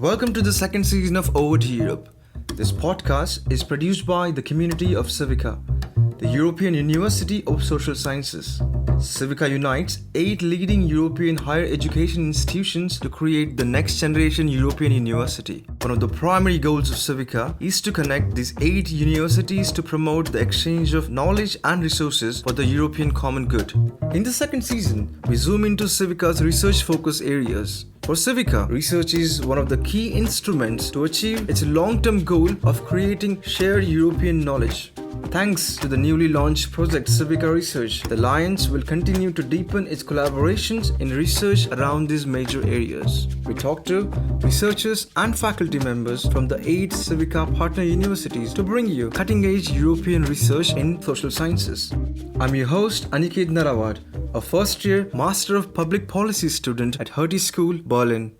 Welcome to the second season of Over to Europe. This podcast is produced by the community of CIVICA, the European University of Social Sciences. CIVICA unites 8 leading European higher education institutions to create the next generation European university. One of the primary goals of CIVICA is to connect these 8 universities to promote the exchange of knowledge and resources for the European common good. In the second season, we zoom into CIVICA's research focus areas. For CIVICA, research is one of the key instruments to achieve its long-term goal of creating shared European knowledge. Thanks to the newly launched project CIVICA Research, the Alliance will continue to deepen its collaborations in research around these major areas. We talk to researchers and faculty members from the 8 CIVICA partner universities to bring you cutting-edge European research in social sciences. I'm your host, Aniket Narawad, a first-year Master of Public Policy student at Hertie School, Berlin.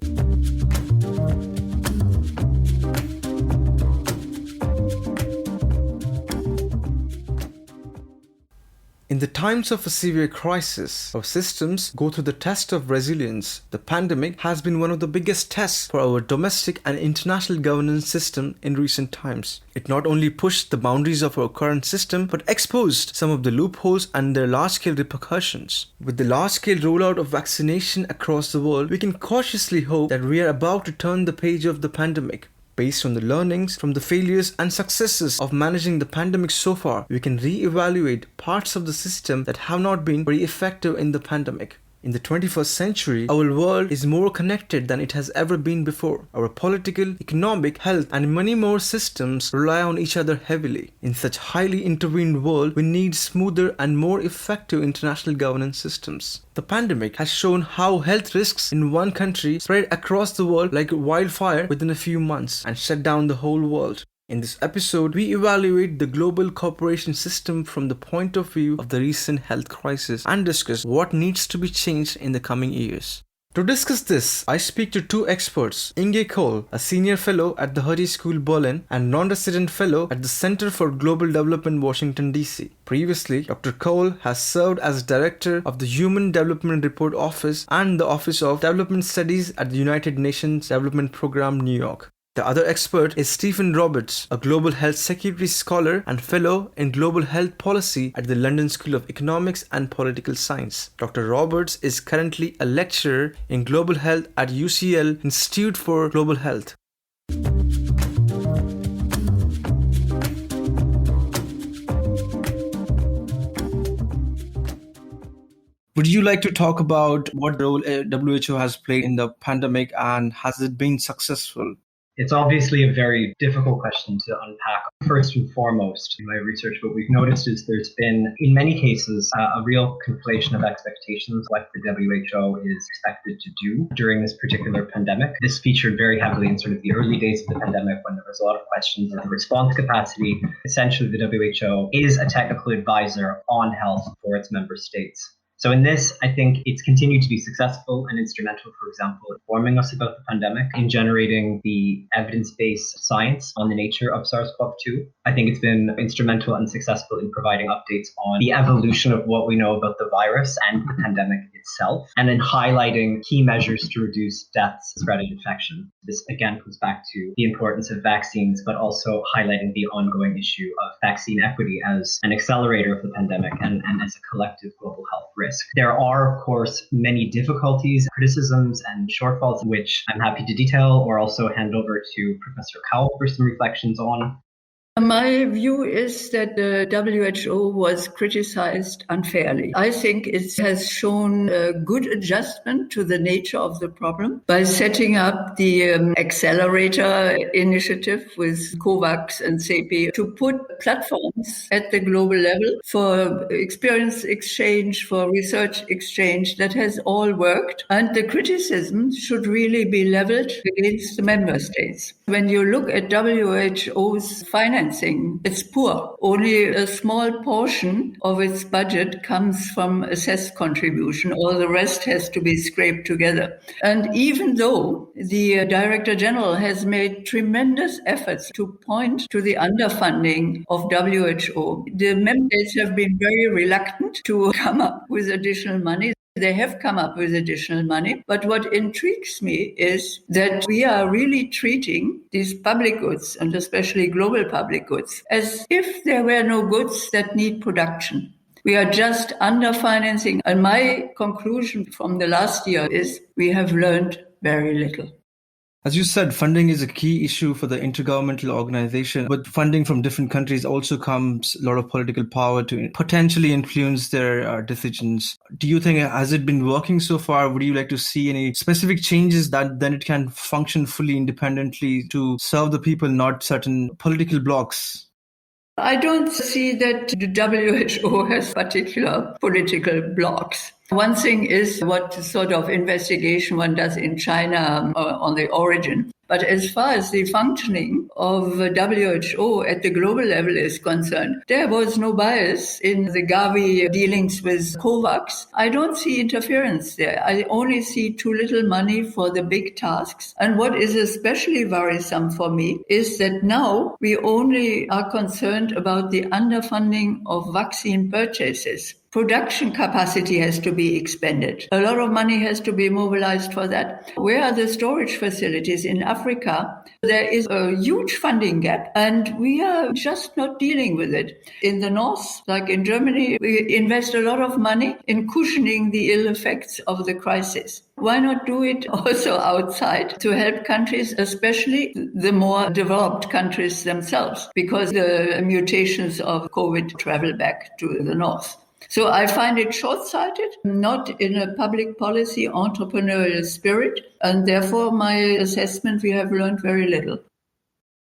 In the times of a severe crisis, our systems go through the test of resilience. The pandemic has been one of the biggest tests for our domestic and international governance system in recent times. It not only pushed the boundaries of our current system, but exposed some of the loopholes and their large-scale repercussions. With the large-scale rollout of vaccination across the world, we can cautiously hope that we are about to turn the page of the pandemic. Based on the learnings from the failures and successes of managing the pandemic so far, we can re-evaluate parts of the system that have not been very effective in the pandemic. In the 21st century, our world is more connected than it has ever been before. Our political, economic, health, and many more systems rely on each other heavily. In such a highly intervened world, we need smoother and more effective international governance systems. The pandemic has shown how health risks in one country spread across the world like wildfire within a few months and shut down the whole world. In this episode, we evaluate the global cooperation system from the point of view of the recent health crisis and discuss what needs to be changed in the coming years. To discuss this, I speak to 2 experts, Inge Kaul, a senior fellow at the Hertie School Berlin and non-resident fellow at the Center for Global Development, Washington, D.C. Previously, Dr. Kaul has served as director of the Human Development Report Office and the Office of Development Studies at the United Nations Development Program, New York. The other expert is Stephen Roberts, a global health security scholar and fellow in global health policy at the London School of Economics and Political Science. Dr. Roberts is currently a lecturer in global health at UCL Institute for Global Health. Would you like to talk about what role WHO has played in the pandemic and has it been successful? It's obviously a very difficult question to unpack. First and foremost, in my research, what we've noticed is there's been, in many cases, a real conflation of expectations like the WHO is expected to do during this particular pandemic. This featured very heavily in sort of the early days of the pandemic when there was a lot of questions of the response capacity. Essentially, the WHO is a technical advisor on health for its member states. So in this, I think it's continued to be successful and instrumental, for example, informing us about the pandemic, in generating the evidence-based science on the nature of SARS-CoV-2. I think it's been instrumental and successful in providing updates on the evolution of what we know about the virus and the pandemic itself, and in highlighting key measures to reduce deaths, spread, and infection. This again comes back to the importance of vaccines, but also highlighting the ongoing issue of vaccine equity as an accelerator of the pandemic and as a collective global health risk. There are, of course, many difficulties, criticisms, and shortfalls, which I'm happy to detail or also hand over to Professor Kaul for some reflections on. My view is that the WHO was criticized unfairly. I think it has shown a good adjustment to the nature of the problem by setting up the accelerator initiative with COVAX and CEPI to put platforms at the global level for experience exchange, for research exchange. That has all worked. And the criticism should really be leveled against the member states. When you look at WHO's financing, it's poor. Only a small portion of its budget comes from assessed contribution. All the rest has to be scraped together. And even though the Director General has made tremendous efforts to point to the underfunding of WHO, the member states have been very reluctant to come up with additional money. They have come up with additional money. But what intrigues me is that we are really treating these public goods, and especially global public goods, as if there were no goods that need production. We are just underfinancing. And my conclusion from the last year is we have learned very little. As you said, funding is a key issue for the intergovernmental organization, but funding from different countries also comes a lot of political power to potentially influence their decisions. Do you think, has it been working so far? Would you like to see any specific changes that then it can function fully independently to serve the people, not certain political blocs? I don't see that the WHO has particular political blocs. One thing is what sort of investigation one does in China on the origin. But as far as the functioning of WHO at the global level is concerned, there was no bias in the Gavi dealings with COVAX. I don't see interference there. I only see too little money for the big tasks. And what is especially worrisome for me is that now we only are concerned about the underfunding of vaccine purchases. Production capacity has to be expanded. A lot of money has to be mobilized for that. Where are the storage facilities in Africa? There is a huge funding gap and we are just not dealing with it. In the north, like in Germany, we invest a lot of money in cushioning the ill effects of the crisis. Why not do it also outside to help countries, especially the more developed countries themselves, because the mutations of COVID travel back to the north. So I find it short-sighted, not in a public policy entrepreneurial spirit, and therefore my assessment, we have learned very little.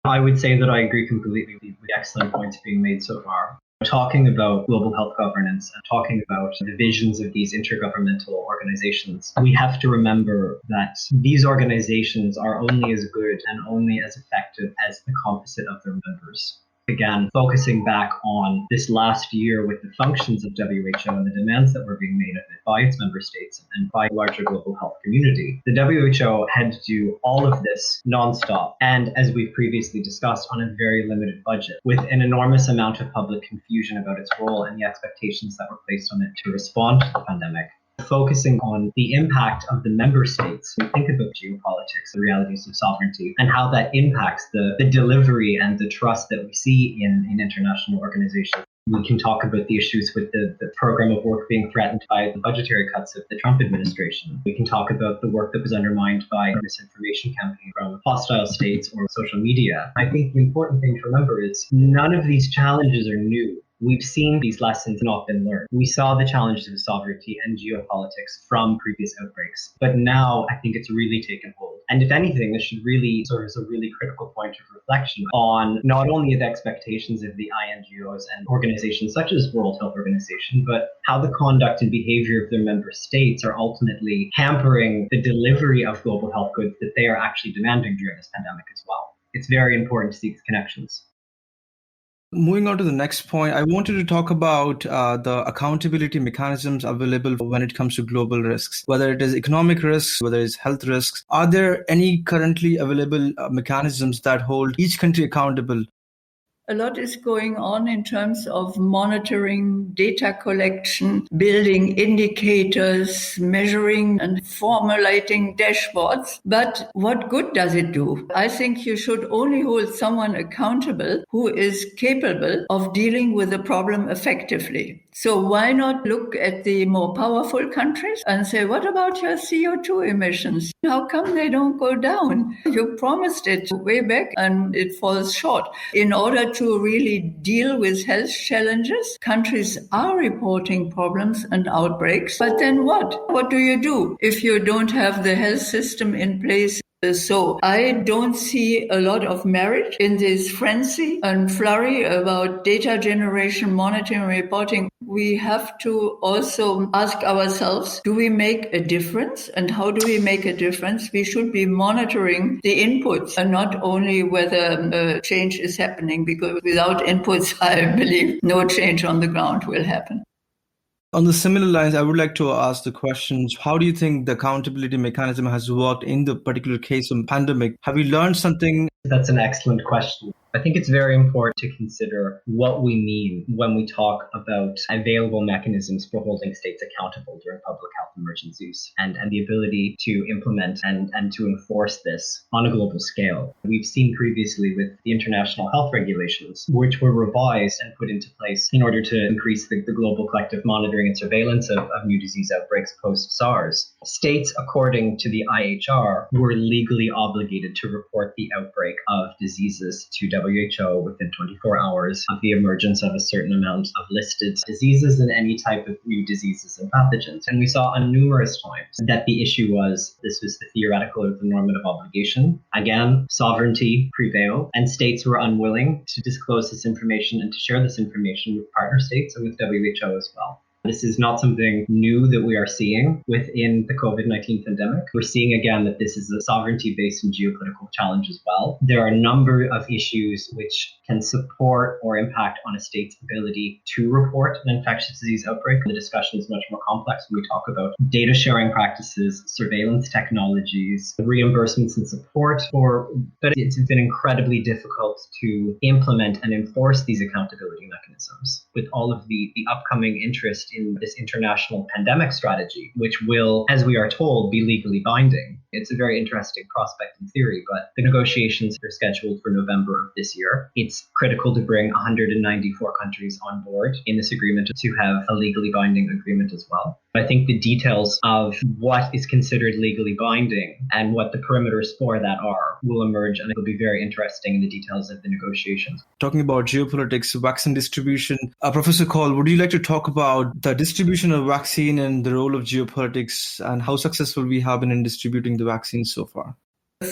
I would say that I agree completely with the excellent points being made so far. Talking about global health governance and talking about the visions of these intergovernmental organizations, we have to remember that these organizations are only as good and only as effective as the composite of their members. Again, focusing back on this last year with the functions of WHO and the demands that were being made of it by its member states and by the larger global health community. The WHO had to do all of this nonstop and, as we've previously discussed, on a very limited budget, with an enormous amount of public confusion about its role and the expectations that were placed on it to respond to the pandemic. Focusing on the impact of the member states, we think about geopolitics, the realities of sovereignty, and how that impacts the delivery and the trust that we see in international organizations. We can talk about the issues with the program of work being threatened by the budgetary cuts of the Trump administration. We can talk about the work that was undermined by a misinformation campaign from hostile states or social media. I think the important thing to remember is none of these challenges are new. We've seen these lessons not been learned. We saw the challenges of sovereignty and geopolitics from previous outbreaks, but now I think it's really taken hold. And if anything, this should really serve as a really critical point of reflection on not only the expectations of the INGOs and organizations such as World Health Organization, but how the conduct and behavior of their member states are ultimately hampering the delivery of global health goods that they are actually demanding during this pandemic as well. It's very important to see these connections. Moving on to the next point, I wanted to talk about the accountability mechanisms available when it comes to global risks, whether it is economic risks, whether it's health risks. Are there any currently available mechanisms that hold each country accountable? A lot is going on in terms of monitoring, data collection, building indicators, measuring and formulating dashboards. But what good does it do? I think you should only hold someone accountable who is capable of dealing with the problem effectively. So why not look at the more powerful countries and say, what about your CO2 emissions? How come they don't go down? You promised it way back and it falls short. In order to really deal with health challenges, countries are reporting problems and outbreaks. But then what? What do you do if you don't have the health system in place? So I don't see a lot of merit in this frenzy and flurry about data generation, monitoring, reporting. We have to also ask ourselves, do we make a difference? And how do we make a difference? We should be monitoring the inputs and not only whether change is happening, because without inputs, I believe no change on the ground will happen. On the similar lines, I would like to ask the questions, how do you think the accountability mechanism has worked in the particular case of pandemic? Have you learned something? That's an excellent question. I think it's very important to consider what we mean when we talk about available mechanisms for holding states accountable during public health emergencies and the ability to implement and to enforce this on a global scale. We've seen previously with the international health regulations, which were revised and put into place in order to increase the global collective monitoring and surveillance of new disease outbreaks post-SARS. States, according to the IHR, were legally obligated to report the outbreak of diseases to WHO within 24 hours of the emergence of a certain amount of listed diseases and any type of new diseases and pathogens. And we saw on numerous times that the issue was this was the theoretical or the normative obligation. Again, sovereignty prevailed, and states were unwilling to disclose this information and to share this information with partner states and with WHO as well. This is not something new that we are seeing within the COVID-19 pandemic. We're seeing again that this is a sovereignty-based and geopolitical challenge as well. There are a number of issues which can support or impact on a state's ability to report an infectious disease outbreak. The discussion is much more complex when we talk about data sharing practices, surveillance technologies, reimbursements and support, but it's been incredibly difficult to implement and enforce these accountability mechanisms with all of the upcoming interest in this international pandemic strategy, which will, as we are told, be legally binding. It's a very interesting prospect in theory, but the negotiations are scheduled for November of this year. It's critical to bring 194 countries on board in this agreement to have a legally binding agreement as well. I think the details of what is considered legally binding and what the perimeters for that are will emerge, and it'll be very interesting in the details of the negotiations. Talking about geopolitics, vaccine distribution, Professor Kaul, would you like to talk about the distribution of vaccine and the role of geopolitics and how successful we have been in distributing the vaccines so far?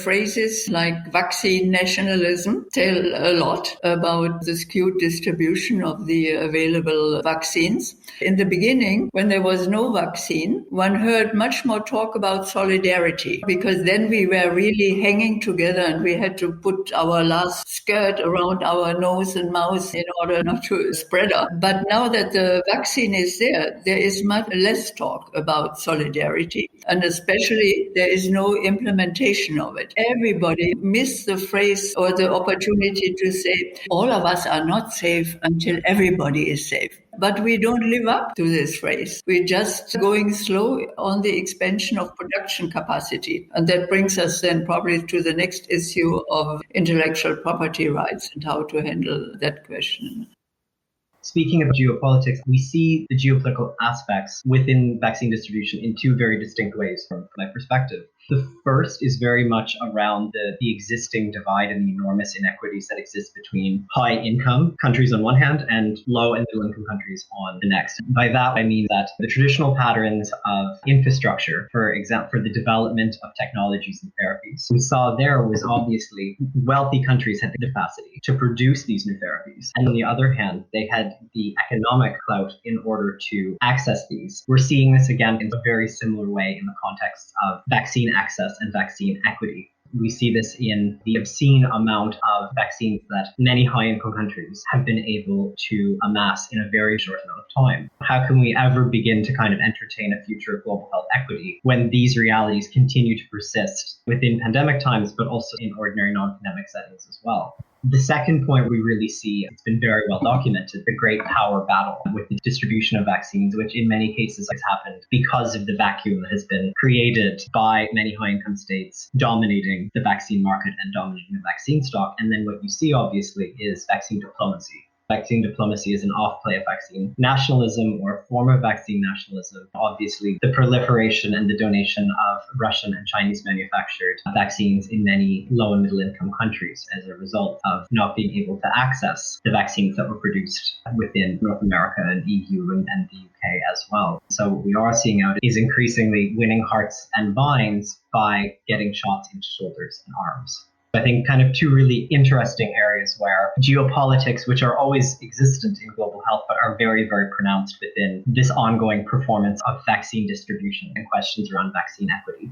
Phrases like vaccine nationalism tell a lot about the skewed distribution of the available vaccines. In the beginning, when there was no vaccine, one heard much more talk about solidarity, because then we were really hanging together and we had to put our last skirt around our nose and mouth in order not to spread up. But now that the vaccine is there is much less talk about solidarity, and especially there is no implementation of it. Everybody missed the phrase or the opportunity to say, all of us are not safe until everybody is safe. But we don't live up to this phrase. We're just going slow on the expansion of production capacity. And that brings us then probably to the next issue of intellectual property rights and how to handle that question. Speaking of geopolitics, we see the geopolitical aspects within vaccine distribution in two very distinct ways from my perspective. The first is very much around the existing divide and the enormous inequities that exist between high-income countries on one hand and low- and middle-income countries on the next. By that, I mean that the traditional patterns of infrastructure, for example, for the development of technologies and therapies, we saw there was obviously wealthy countries had the capacity to produce these new therapies. And on the other hand, they had the economic clout in order to access these. We're seeing this again in a very similar way in the context of vaccine access and vaccine equity. We see this in the obscene amount of vaccines that many high-income countries have been able to amass in a very short amount of time. How can we ever begin to kind of entertain a future of global health equity when these realities continue to persist within pandemic times, but also in ordinary non-pandemic settings as well? The second point we really see, it's been very well documented, the great power battle with the distribution of vaccines, which in many cases has happened because of the vacuum that has been created by many high-income states dominating the vaccine market and dominating the vaccine stock. And then what you see, obviously, is vaccine diplomacy. Vaccine diplomacy is an off-play of vaccine nationalism or a form of vaccine nationalism. Obviously, the proliferation and the donation of Russian and Chinese manufactured vaccines in many low and middle income countries as a result of not being able to access the vaccines that were produced within North America and EU and the UK as well. So what we are seeing out is increasingly winning hearts and minds by getting shots into shoulders and arms. I think kind of two really interesting areas where geopolitics, which are always existent in global health, but are very, very pronounced within this ongoing performance of vaccine distribution and questions around vaccine equity.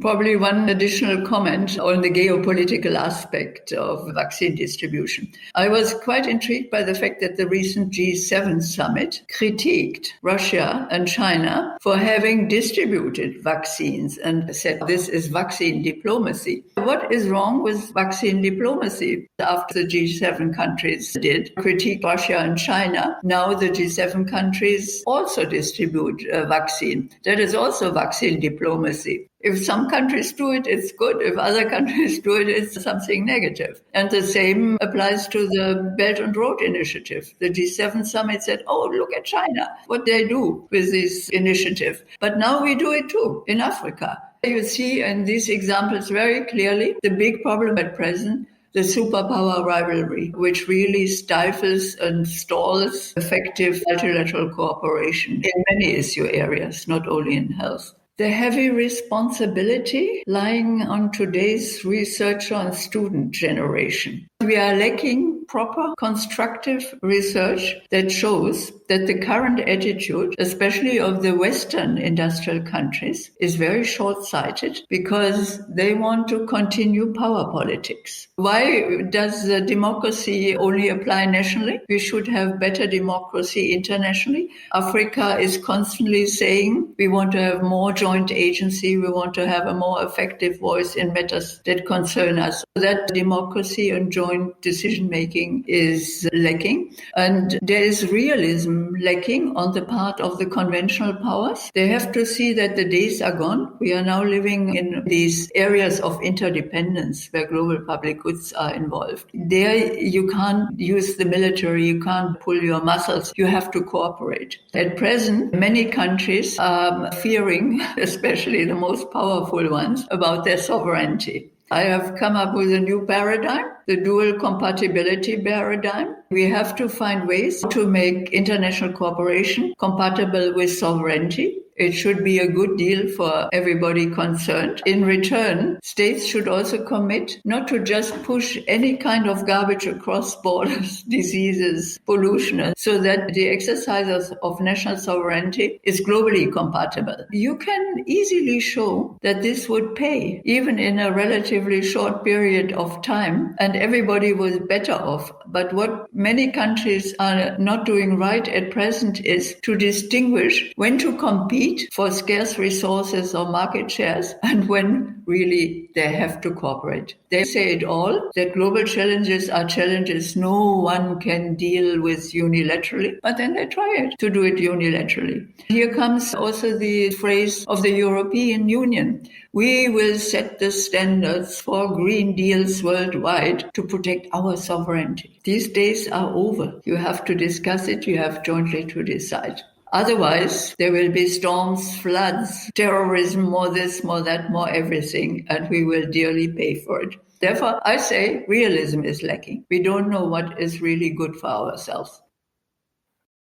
Probably one additional comment on the geopolitical aspect of vaccine distribution. I was quite intrigued by the fact that the recent G7 summit critiqued Russia and China for having distributed vaccines and said this is vaccine diplomacy. What is wrong with vaccine diplomacy? After the G7 countries did critique Russia and China, now the G7 countries also distribute a vaccine. That is also vaccine diplomacy. If some countries do it, it's good. If other countries do it, it's something negative. And the same applies to the Belt and Road Initiative. The G7 summit said, oh, look at China, what they do with this initiative. But now we do it too in Africa. You see in these examples very clearly the big problem at present, the superpower rivalry, which really stifles and stalls effective multilateral cooperation in many issue areas, not only in health. The heavy responsibility lying on today's researcher and student generation. We are lacking proper constructive research that shows that the current attitude, especially of the Western industrial countries, is very short-sighted because they want to continue power politics. Why does the democracy only apply nationally? We should have better democracy internationally. Africa is constantly saying we want to have more joint agency, we want to have a more effective voice in matters that concern us. That democracy and joint decision-making is lacking. And there is realism lacking on the part of the conventional powers. They have to see that the days are gone. We are now living in these areas of interdependence where global public goods are involved. There you can't use the military, you can't pull your muscles, you have to cooperate. At present, many countries are fearing, especially the most powerful ones, about their sovereignty. I have come up with a new paradigm, the dual compatibility paradigm. We have to find ways to make international cooperation compatible with sovereignty. It should be a good deal for everybody concerned. In return, states should also commit not to just push any kind of garbage across borders, diseases, pollution, so that the exercise of national sovereignty is globally compatible. You can easily show that this would pay, even in a relatively short period of time, and everybody was better off. But what many countries are not doing right at present is to distinguish when to compete for scarce resources or market shares and when really they have to cooperate. They say it all, that global challenges are challenges no one can deal with unilaterally, but then they try to do it unilaterally. Here comes also the phrase of the European Union. We will set the standards for green deals worldwide to protect our sovereignty. These days are over. You have to discuss it, you have jointly to decide. Otherwise, there will be storms, floods, terrorism, more this, more that, more everything, and we will dearly pay for it. Therefore, I say realism is lacking. We don't know what is really good for ourselves.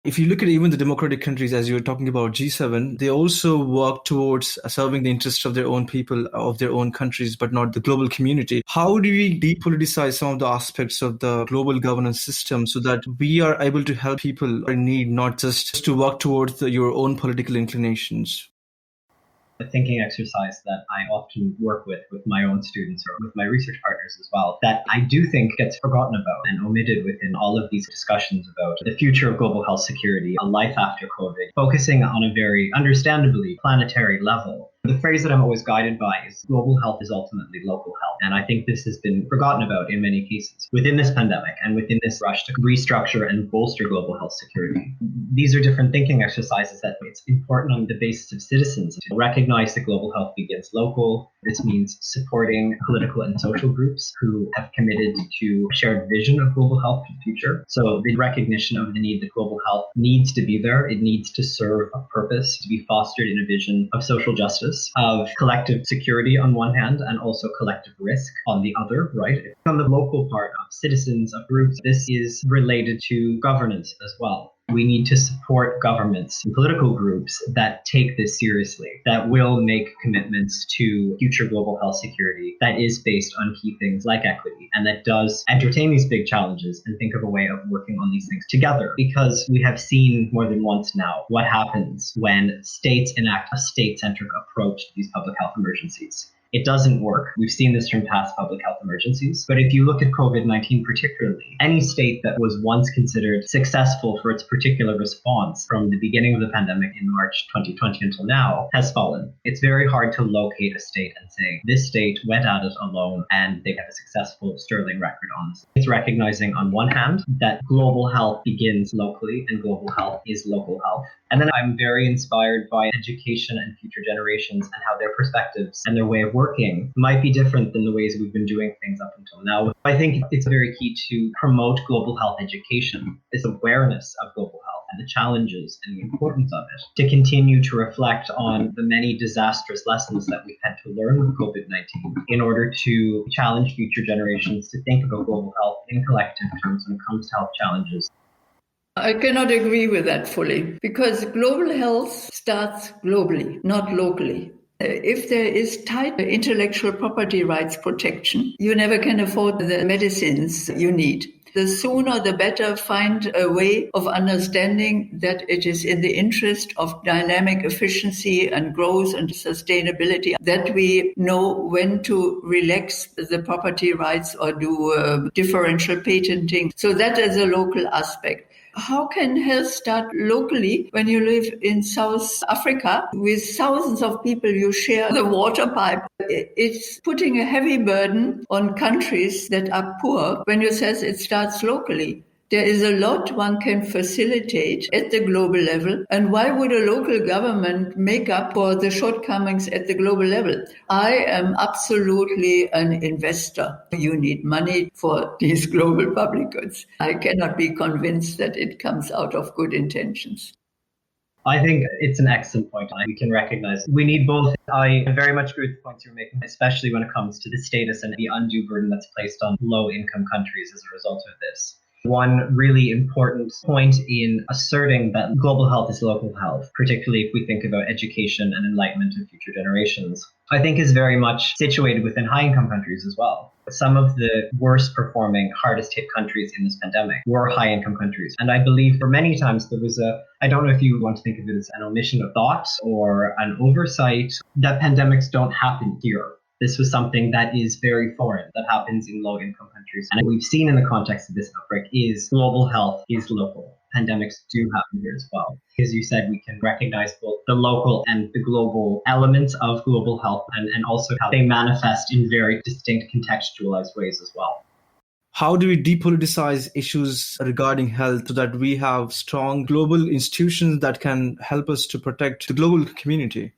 If you look at even the democratic countries, as you were talking about G7, they also work towards serving the interests of their own people, of their own countries, but not the global community. How do we depoliticize some of the aspects of the global governance system so that we are able to help people in need, not just to work towards your own political inclinations? A thinking exercise that I often work with my own students or with my research partners as well, that I do think gets forgotten about and omitted within all of these discussions about the future of global health security, a life after COVID, focusing on a very understandably planetary level. The phrase that I'm always guided by is global health is ultimately local health. And I think this has been forgotten about in many cases within this pandemic and within this rush to restructure and bolster global health security. These are different thinking exercises that it's important on the basis of citizens to recognize that global health begins local. This means supporting political and social groups who have committed to a shared vision of global health for the future. So the recognition of the need that global health needs to be there. It needs to serve a purpose, to be fostered in a vision of social justice, of collective security on one hand, and also collective risk on the other, right? On the local part of citizens, of groups, this is related to governance as well. We need to support governments and political groups that take this seriously, that will make commitments to future global health security that is based on key things like equity, and that does entertain these big challenges and think of a way of working on these things together. Because we have seen more than once now what happens when states enact a state-centric approach to these public health emergencies. It doesn't work. We've seen this from past public health emergencies. But if you look at COVID-19 particularly, any state that was once considered successful for its particular response from the beginning of the pandemic in March 2020 until now has fallen. It's very hard to locate a state and say, this state went at it alone and they have a successful sterling record on this. It's recognizing on one hand that global health begins locally and global health is local health. And then I'm very inspired by education and future generations and how their perspectives and their way of working might be different than the ways we've been doing things up until now. I think it's very key to promote global health education, this awareness of global health and the challenges and the importance of it, to continue to reflect on the many disastrous lessons that we've had to learn with COVID-19 in order to challenge future generations to think about global health in collective terms when it comes to health challenges. I cannot agree with that fully, because global health starts globally, not locally. If there is tight intellectual property rights protection, you never can afford the medicines you need. The sooner the better find a way of understanding that it is in the interest of dynamic efficiency and growth and sustainability that we know when to relax the property rights or do differential patenting. So that is a local aspect. How can health start locally when you live in South Africa with thousands of people you share the water pipe? It's putting a heavy burden on countries that are poor when you say it starts locally. There is a lot one can facilitate at the global level. And why would a local government make up for the shortcomings at the global level? I am absolutely an investor. You need money for these global public goods. I cannot be convinced that it comes out of good intentions. I think it's an excellent point. We can recognize we need both. I very much agree with the points you're making, especially when it comes to the status and the undue burden that's placed on low-income countries as a result of this. One really important point in asserting that global health is local health, particularly if we think about education and enlightenment of future generations, I think is very much situated within high-income countries as well. Some of the worst performing, hardest hit countries in this pandemic were high-income countries. And I believe for many times there was I don't know if you want to think of it as an omission of thought or an oversight, that pandemics don't happen here. This was something that is very foreign, that happens in low-income countries. And what we've seen in the context of this outbreak is global health is local. Pandemics do happen here as well. As you said, we can recognize both the local and the global elements of global health and also how they manifest in very distinct contextualized ways as well. How do we depoliticize issues regarding health so that we have strong global institutions that can help us to protect the global community?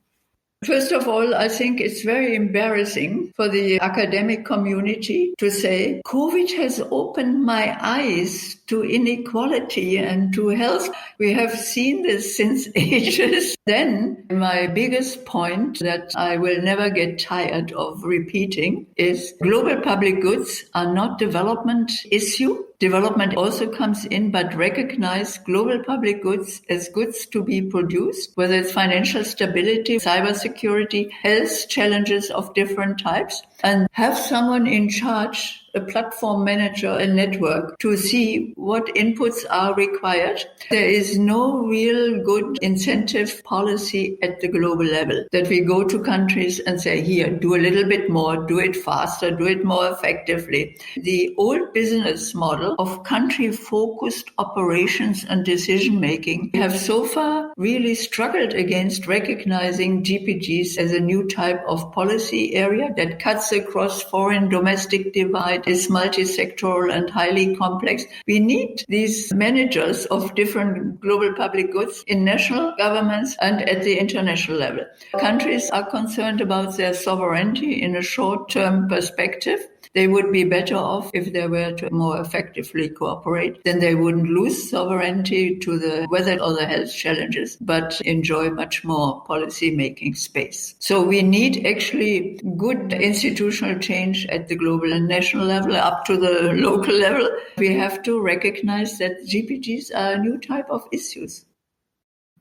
First of all, I think it's very embarrassing for the academic community to say, COVID has opened my eyes to inequality and to health. We have seen this since ages. Then my biggest point that I will never get tired of repeating is global public goods are not development issue. Development also comes in, but recognize global public goods as goods to be produced, whether it's financial stability, cybersecurity, health challenges of different types, and have someone in charge, a platform manager, a network, to see what inputs are required. There is no real good incentive policy at the global level that we go to countries and say, here, do a little bit more, do it faster, do it more effectively. The old business model of country-focused operations and decision-making have so far really struggled against recognizing GPGs as a new type of policy area that cuts across foreign-domestic divide, is multi-sectoral and highly complex. We need these managers of different global public goods in national governments and at the international level. Countries are concerned about their sovereignty in a short-term perspective. They would be better off if they were to more effectively cooperate. Then they wouldn't lose sovereignty to the weather or the health challenges, but enjoy much more policy-making space. So we need actually good institutional change at the global and national level up to the local level. We have to recognize that GPGs are a new type of issues.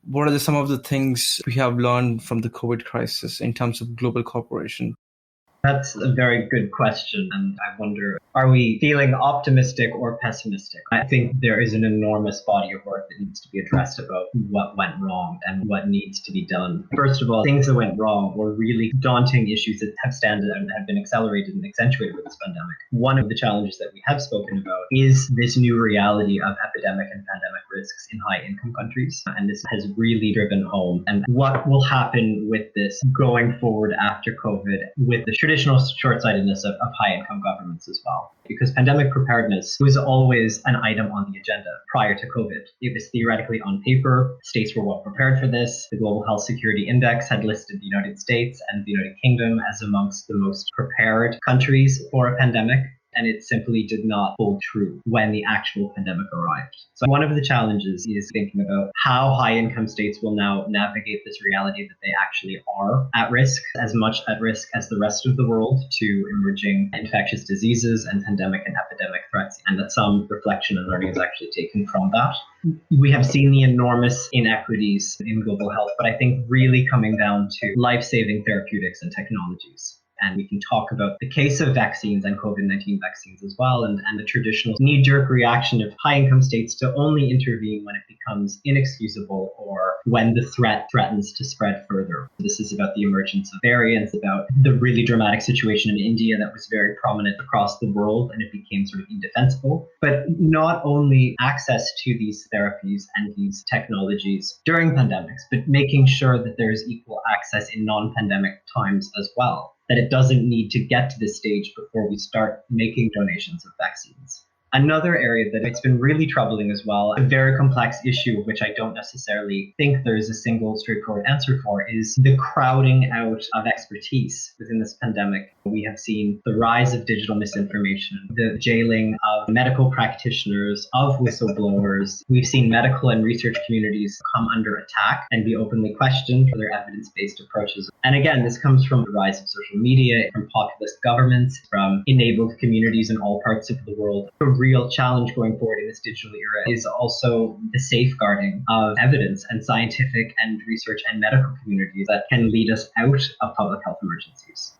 What are some of the things we have learned from the COVID crisis in terms of global cooperation? That's a very good question. And I wonder, are we feeling optimistic or pessimistic? I think there is an enormous body of work that needs to be addressed about what went wrong and what needs to be done. First of all, things that went wrong were really daunting issues that have standed and have been accelerated and accentuated with this pandemic. One of the challenges that we have spoken about is this new reality of epidemic and pandemic risks in high-income countries. And this has really driven home. And what will happen with this going forward after COVID with the traditional short-sightedness of high-income governments as well. Because pandemic preparedness was always an item on the agenda prior to COVID. It was theoretically on paper. States were well prepared for this. The Global Health Security Index had listed the United States and the United Kingdom as amongst the most prepared countries for a pandemic. And it simply did not hold true when the actual pandemic arrived. So one of the challenges is thinking about how high-income states will now navigate this reality that they actually are at risk, as much at risk as the rest of the world, to emerging infectious diseases and pandemic and epidemic threats, and that some reflection and learning is actually taken from that. We have seen the enormous inequities in global health, but I think really coming down to life-saving therapeutics and technologies. And we can talk about the case of vaccines and COVID-19 vaccines as well, and the traditional knee-jerk reaction of high-income states to only intervene when it becomes inexcusable or when the threat threatens to spread further. This is about the emergence of variants, about the really dramatic situation in India that was very prominent across the world, and it became sort of indefensible. But not only access to these therapies and these technologies during pandemics, but making sure that there is equal access in non-pandemic times as well. That it doesn't need to get to this stage before we start making donations of vaccines. Another area that it's been really troubling as well, a very complex issue of which I don't necessarily think there is a single straightforward answer for, is the crowding out of expertise within this pandemic. We have seen the rise of digital misinformation, the jailing of medical practitioners, of whistleblowers. We've seen medical and research communities come under attack and be openly questioned for their evidence-based approaches. And again, this comes from the rise of social media, from populist governments, from enabled communities in all parts of the world. A real challenge going forward in this digital era is also the safeguarding of evidence and scientific and research and medical communities that can lead us out of public health emergencies.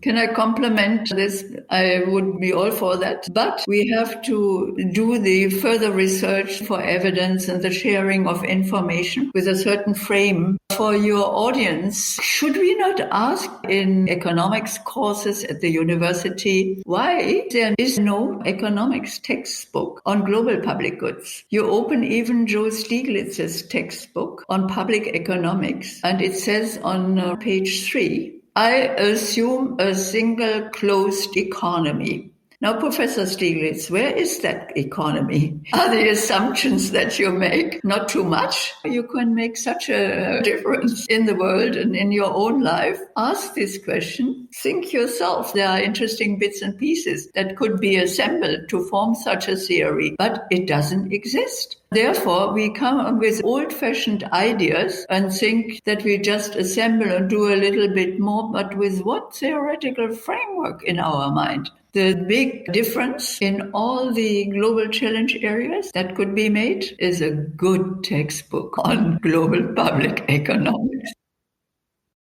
Can I compliment this? I would be all for that. But we have to do the further research for evidence and the sharing of information with a certain frame. For your audience, should we not ask in economics courses at the university why there is no economics textbook on global public goods? You open even Joe Stiglitz's textbook on public economics, and it says on page 3, I assume a single closed economy. Now, Professor Stiglitz, where is that economy? Are the assumptions that you make not too much? You can make such a difference in the world and in your own life. Ask this question. Think yourself. There are interesting bits and pieces that could be assembled to form such a theory, but it doesn't exist. Therefore, we come up with old-fashioned ideas and think that we just assemble and do a little bit more, but with what theoretical framework in our mind? The big difference in all the global challenge areas that could be made is a good textbook on global public economics.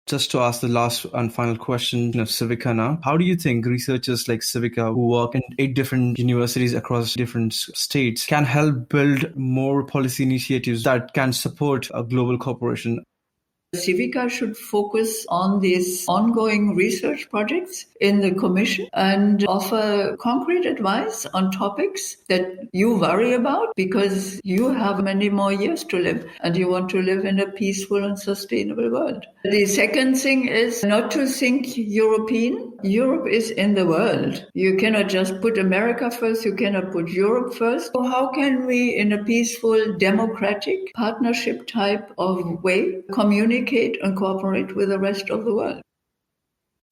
Just to ask the last and final question of CIVICA now, how do you think researchers like CIVICA who work in 8 different universities across different states can help build more policy initiatives that can support a global cooperation? CIVICA should focus on these ongoing research projects in the Commission and offer concrete advice on topics that you worry about because you have many more years to live and you want to live in a peaceful and sustainable world. The second thing is not to think European. Europe is in the world. You cannot just put America first. You cannot put Europe first. So how can we, in a peaceful, democratic, partnership type of way, communicate and cooperate with the rest of the world?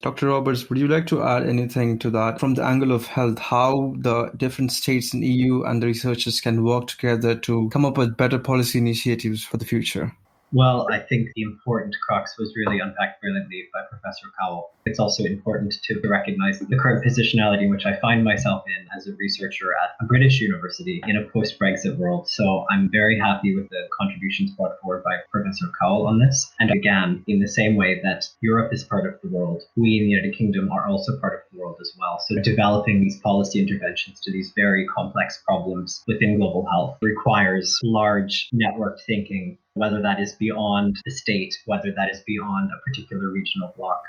Dr. Roberts, would you like to add anything to that from the angle of health, how the different states in EU and the researchers can work together to come up with better policy initiatives for the future? Well, I think the important crux was really unpacked brilliantly by Professor Kaul. It's also important to recognize the current positionality in which I find myself in as a researcher at a British university in a post-Brexit world. So I'm very happy with the contributions brought forward by Professor Kaul on this. And again, in the same way that Europe is part of the world, we in the United Kingdom are also part of the world as well. So developing these policy interventions to these very complex problems within global health requires large network thinking, whether that is beyond the state, whether that is beyond a particular regional bloc.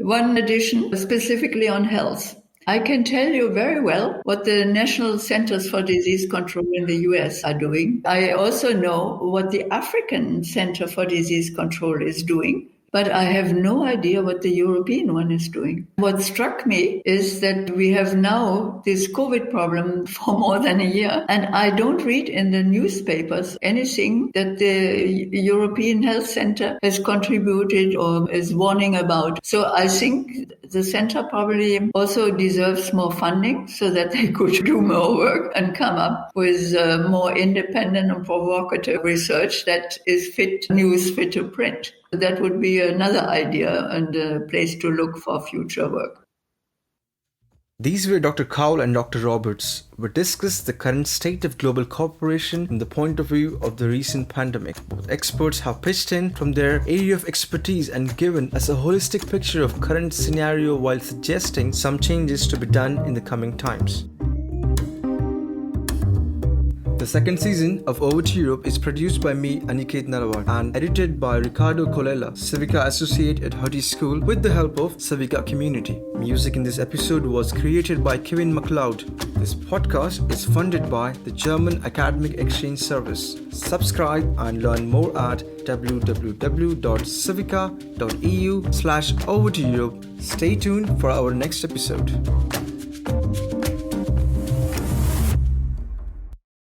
One addition specifically on health. I can tell you very well what the National Centers for Disease Control in the US are doing. I also know what the African Center for Disease Control is doing, but I have no idea what the European one is doing. What struck me is that we have now this COVID problem for more than a year, and I don't read in the newspapers anything that the European Health Center has contributed or is warning about. So I think the center probably also deserves more funding so that they could do more work and come up with more independent and provocative research that is fit to print. That would be another idea and a place to look for future work. These were Dr. Kaul and Dr. Roberts. We discussed the current state of global cooperation from the point of view of the recent pandemic. Both experts have pitched in from their area of expertise and given us a holistic picture of current scenario while suggesting some changes to be done in the coming times. The second season of Over to Europe is produced by me, Aniket Narawat, and edited by Ricardo Colella, Civica Associate at Hertie School, with the help of Civica Community. Music in this episode was created by Kevin MacLeod. This podcast is funded by the German Academic Exchange Service. Subscribe and learn more at www.civica.eu/over to Europe. Stay tuned for our next episode.